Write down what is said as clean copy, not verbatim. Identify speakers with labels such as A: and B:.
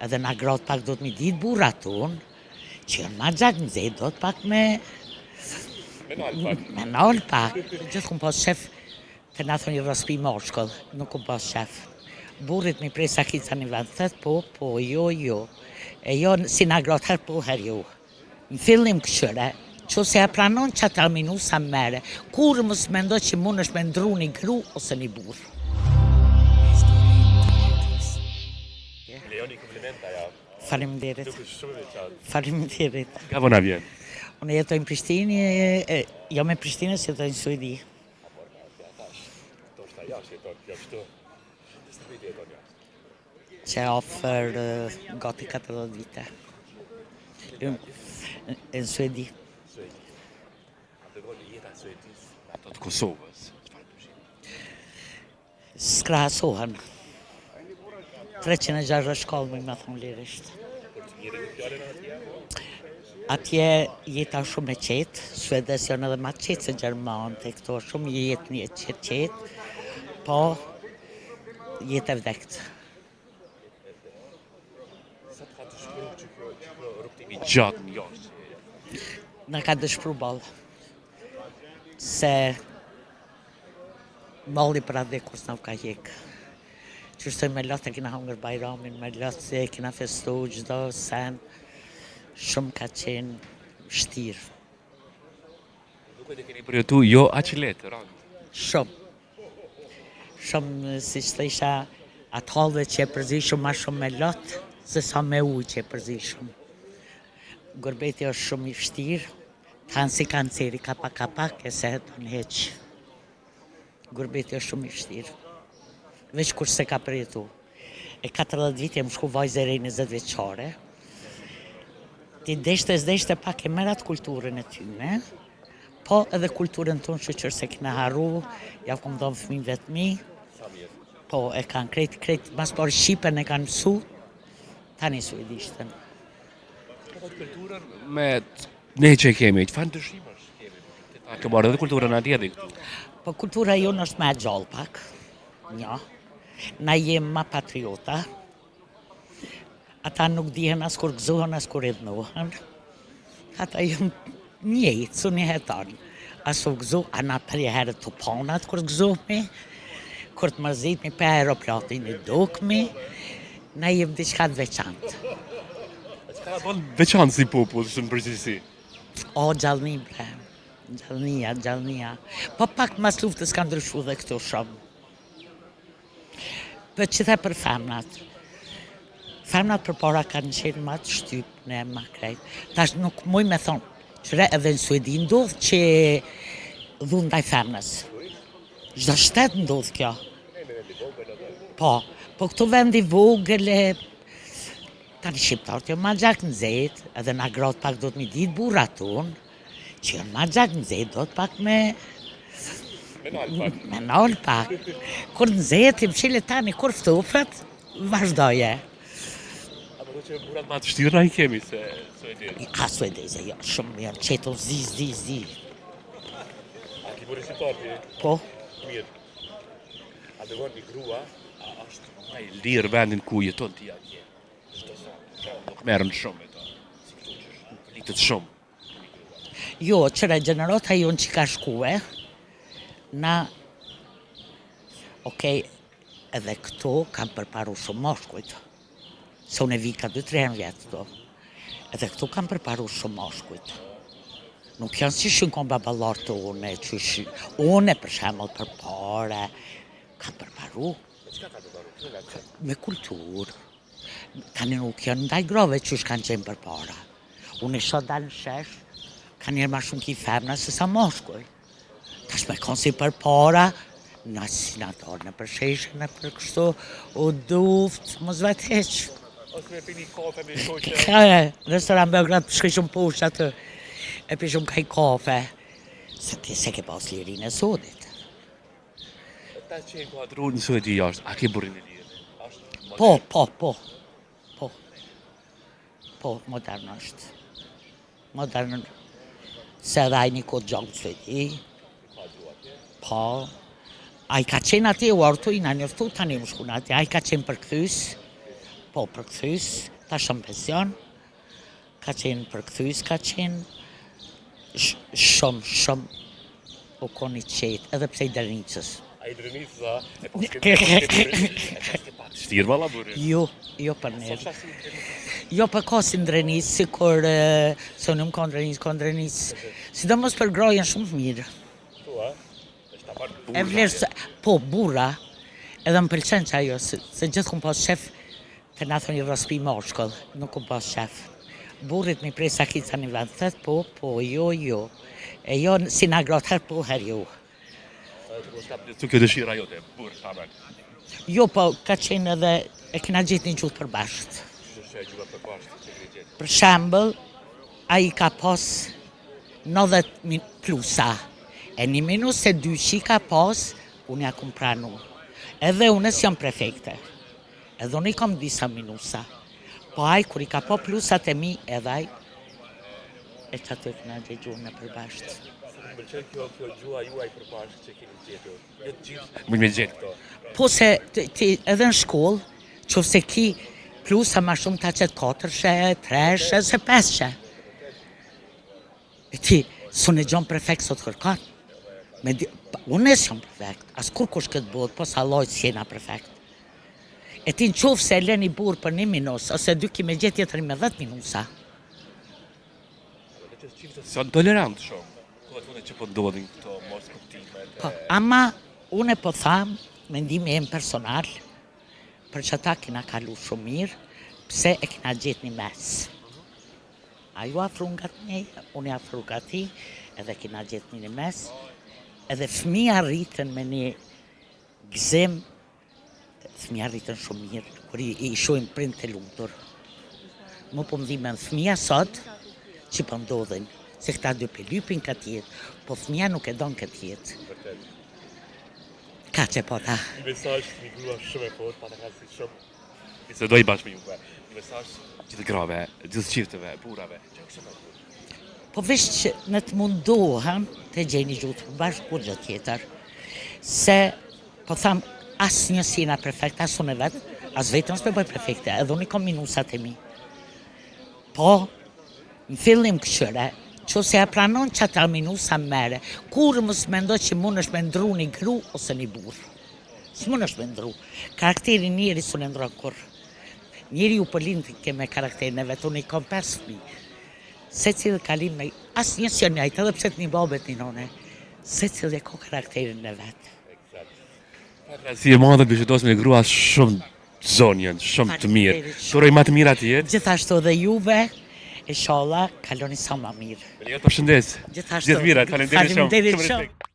A: edhe na gratë pak do të mi ditë burrat tonë, që janë ma gjak në zetë, do të pak me nalë pak. Gjithë kum pas shef, të na thoni rrospi moshkull, nuk kum pas shef. Burrit mi prej sakica një vend, thet po, jo. E jo si na gratë her po, her jo. Në fillim këshyre, që se e pranon që ata minu sa mere, kur mos mendo që mund është me ndru një gru ose një burë.
B: Leoni, komplimenta, ja.
A: Faleminderit.
B: Dukesh shumë e veçantë.
A: Faleminderit.
B: Nga vona vjen?
A: Unë jetoj në Prishtinë, jo me Prishtinë, se jetoj në Suedi.
B: Do shta jashtë jeton, kjo kështu. Së të vite jeton jashtë.
A: Që ofër gati 40 vite. Në Suedi.
B: A të goni jeta e Suedis, ato të Kosovës.
A: S'krahasohen. 360 shkollë më thonë lirisht.
B: Por të mirë një fjallën atje?
A: Atje jeta shumë e qetë, Suedes janë edhe ma qetë se Gjermanë, të këto shumë jetë një qetë, po jetë e vdektë.
B: Sa të ka të shkru që kjo rrugtimi gjatë në jashtë?
A: Në ka dëshpru balë, se malli për atë kur s'na ka hekë. Qështoj me lotë e kina hangër Bajramin, me lotë se kina festu gjdo sen, shumë ka qenë shtirë.
B: Duke të keni përjetu jo aq letë, rangë.
A: Shumë. Shumë, si që të isha atë halve që e përzi shumë ma shumë me lotë, se sa me ujë që e përzi shumë. Gurbeti është shumë i vështirë, kanë si kanceri kapak, e se hetë në heqë. Gurbeti është shumë i vështirë. Veç kur se ka përjetu. E 40 vite më shku vajzë e rej 20 veçare. Ti deshte pak e merat kulturën e tyne, po edhe kulturën tonë shqyqër se kina harru, ja kom dhonë fëmijëve të mi, po e kanë krejt, mas parë Shqipen e kanë mësu, tani suedishtën.
B: Po të kulturën me ne që kemi, që fa ndryshimash kemi? Ta ke marrë edhe kulturën atje dhe këtu.
A: Po kultura jonë është me gjallë pak, një. Na jem ma patriota. Ata nuk dihen as kur gëzohen, as kur edhnohen. Ata jem njejtë, su një hetan. As u gëzo, ana përje herët të panat kur gëzohmi, kur të mërzitmi për aeroplatin e dokmi, na jem diçka të veçantë.
B: Që ka bon veçantë si popull, në përgjithësi?
A: O, gjallëni bre, gjallënia. Po pak mas luftës ka ndryshu dhe këto shumë. Për që the për femnat. Femnat për para kanë qenë ma të shtypne, ma krejt. Tash nuk muj me thonë, qëre edhe në Suedi ndodhë që dhunë ndaj femnës. Çdo shtet ndodhë kjo. Po këto vendi vogële, tani shqiptarët jo ma gjak në zetë, edhe na gratë pak do të mi ditë burrat tonë, që janë ma gjak në zetë, do të pak me nalë pak. Kur në zetë, më qile tani, kur ftofet, vazhdoje.
B: A përdo që burat ma të shtirë i kemi se Suedin?
A: Ka suedeze, jo, shumë janë qeto zi.
B: A ki buri shqiptarti?
A: Po,
B: Mirë. A të gonë një grua, a është ma i lirë vendin ku jeton ti atje? Shto sa, nuk merën shumë e ta. Si këtu që litët shumë.
A: jo, qëre gjenerata jonë që ka shkue, na, okej, edhe këto kam përparu shumë moshkujt. Se unë e vi ka 2-3 vjetë këto. Edhe këto kam përparu shumë moshkujt. Nuk janë si shënkon babalarë të une, që une për shemull për pare, kam përparu.
B: Qka ka të baru?
A: Me kulturë. Tani nuk janë ndaj grove që kanë qenë për para. Unë isha dalë në shesh, ka njerë ma shumë ki femna se sa moshkuj. Tash me konë si për para, na si na dorë në për sheshe, në për kështu, o duft, mos vetë heqë.
B: Ose me pini kafe me shoqe.
A: Ka restoran Beograd shkoj shumë poshtë atë, e pi shumë kaj kafe. Se ti se ke pas lirin e sodit.
B: Ta qenë ku atru në Suedi jashtë, a ke burin e lirë?
A: Po, modern është. Modern, se edhe ai një kodë gjallë të Suedi. Po, a i ka qenë ati u artu, i në njërtu, tani më shkun ati, a i ka qenë për këthys, Po, përkthys, tash në pension, ka qenë përkthys, ka qenë shumë u koni qetë, edhe pse i Drenicës.
B: A i Drenicës, a? E po s'ke pak shtirë, valla, burë?
A: Jo për nërë. Jo për ka si në Drenicë, si kur se unë ka në Drenicë, sidomos për grojen shumë të mirë.
B: Tu, a?
A: E vlerë, po, burra, edhe më pëlqen që ajo, se gjithë kum pas shef të na thoni rospi moshkull, nuk kum pas shef. Burrit mi prej sakica një vend, thet po, jo. E jo si na gratë her po, her jo.
B: Tu kjo dëshira jote, burë, tamen.
A: Jo, po, ka qenë edhe, e kena gjithë një gjutë përbashkët.
B: Që e gjutë përbashkët, që këtë gjithë?
A: Për shembull, a i ka pas 90 plusa. E një minus se 2 që ka pas, unë ja kum pranu. Edhe unë jam prefekte. Edhe unë i kam disa minusa. Po aj, kur i ka po plusat e mi, edhe aj, e që aty të nga gjegju në përbashkët.
B: Më pëlqen kjo gjua juaj përbashkët që keni gjetur. Jetë gjithë. Më gjetë këto.
A: Po se ti edhe në shkollë, që se ki plusa ma shumë ta qëtë 4, 3, se 5. E ti, su në gjonë prefekt sot kërkan. Unë jam prefekt, as kur kush këtë botë, po sa lojtë si jena prefekt. E ti në qofë se e leni burë për 1 minus, ose 2 ki me gjetë tjetëri me 10 minusa.
B: Se janë tolerant shumë, këtë që po ndodhin këto mos kuptimet.
A: Ama, unë e po thamë, mendimi e më personal, për që ta kina kalu shumë mirë, pse e kina gjetë një mes. Ajo afru nga të nej, unë afru nga ti, edhe kina gjetë një mes, edhe fëmija rritën me një gëzim, fëmija rritën shumë mirë, kur i shojnë prind të lumtur. Më po më dhime në fëmija sot, që po ndodhen, se këta 2 për lypin këtë jetë, po fëmija nuk e donë këtë jetë. Ka që po ta.
B: Një mesazh të një grua shumë e fort, pa të ka si shumë. I se do i bashkë me juve. Një mesazh gjithë grave, gjithë qiftëve, burave, që kështë me burë.
A: Po vesh që në të mundohen të gjeni gjutë përbashkë kur gjë tjetër. Se, po thamë, asë një si jena prefekt, asë unë e vetë, asë vetën s'pe bëj prefekte, edhe unë i kom minusat e mi. Po, në fillim këshyre, që se e pranon që ata minusa mere, kur më s'mendo që mund është me ndru një gru ose një burë. S'mund është me ndru. Karakteri njeri s'u në ndru kur. Njeri u pëllin ke me karakterin e vetë, unë i kom 5 fëmi. Se cilë kalim me, asë një së njajtë, edhe pse të një babet një none, se cilë e ko karakterin e vetë.
B: Si e madhe bishëtos me grua shumë zonjën, shumë të mirë. Turoj ma të mirë ati jetë?
A: Gjithashtu dhe juve, inshallah, kaloni sa ma mirë.
B: Përshëndes.
A: Gjithashtu.
B: Gjithë mirë, faleminderit shumë.
A: Faleminderit shumë.